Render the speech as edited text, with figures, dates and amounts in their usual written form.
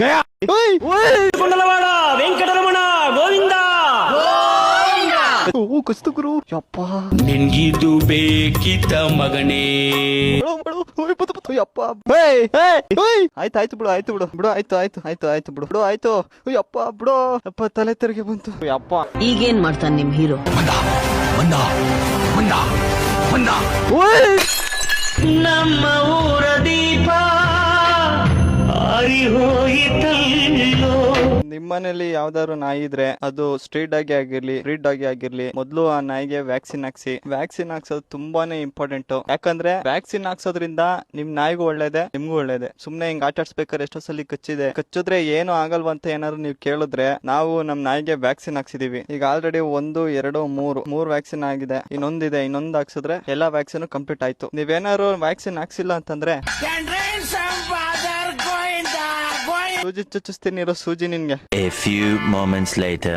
ಗಯಾ ಕೊಂಡಲವಾಡ ವೆಂಕಟರಮಣ ಗೋವಿಂದ. ಕಸ್ತು ಗುರು ಯಪ್ಪ ನಿನ್ಗಿದು ಬೇಕಿತ್ತ ಮಗನೇ. ಯಪ್ಪ ಆಯ್ತು ಬಿಡು ಆಯ್ತು ಬಿಡು ಯಪ್ಪ ಬಿಡು ಅಪ್ಪ ತಲೆ ತೆರಿಗೆ ಬಂತು ಯಪ್ಪ. ಈಗೇನ್ ಮಾಡ್ತಾನೆ ನಿಮ್ ಹೀರೋ? ನಮ್ಮ ಊರ ದೀಪ ಆರಿ ಹೋಯಿತಲ್ಲೋ. ನಿಮ್ಮನೇಲಿ ಯಾವ್ದಾದ್ರು ನಾಯಿ ಇದ್ರೆ ಅದು ಸ್ಟ್ರೀಟ್ ಡಾಗಿ ಆಗಿರ್ಲಿ ಬ್ರೀಡ್ ಡಾಗಿ ಆಗಿರ್ಲಿ, ಮೊದ್ಲು ಆ ನಾಯಿಗೆ ವ್ಯಾಕ್ಸಿನ್ ಹಾಕ್ಸಿ. ವ್ಯಾಕ್ಸಿನ್ ಹಾಕ್ಸೋದು ತುಂಬಾನೇ ಇಂಪಾರ್ಟೆಂಟ್. ಯಾಕಂದ್ರೆ ವ್ಯಾಕ್ಸಿನ್ ಹಾಕ್ಸೋದ್ರಿಂದ ನಿಮ್ ನಾಯಿಗೂ ಒಳ್ಳೇದೆ, ನಿಮ್ಗೂ ಒಳ್ಳೇದೆ. ಸುಮ್ನೆ ಹಿಂಗ್ ಆಟ ಆಡ್ಸ್ಬೇಕಾದ್ರೆ ಎಷ್ಟೋ ಸಲ ಕಚ್ಚಿದ್ರೆ ಏನು ಆಗಲ್ವಂತ ಏನಾದ್ರು ನೀವು ಕೇಳಿದ್ರೆ, ನಾವು ನಮ್ ನಾಯಿಗೆ ವ್ಯಾಕ್ಸಿನ್ ಹಾಕ್ಸಿದೀವಿ. ಈಗ ಆಲ್ರೆಡಿ 1, 2, 3 ವ್ಯಾಕ್ಸಿನ್ ಆಗಿದೆ. ಇನ್ನೊಂದಿದೆ, ಇನ್ನೊಂದು ಹಾಕ್ಸಿದ್ರೆ ಎಲ್ಲಾ ವ್ಯಾಕ್ಸಿನ್ ಕಂಪ್ಲೀಟ್ ಆಯ್ತು. ನೀವೇನಾದ್ರು ವ್ಯಾಕ್ಸಿನ್ ಹಾಕ್ಸಿಲ್ಲ ಅಂತಂದ್ರೆ ಸೂಜಿ ಚುಚ್ಚಿಸ್ತೀನಿ, ಸೂಜಿ ನಿನ್ಗೆ. A few moments later.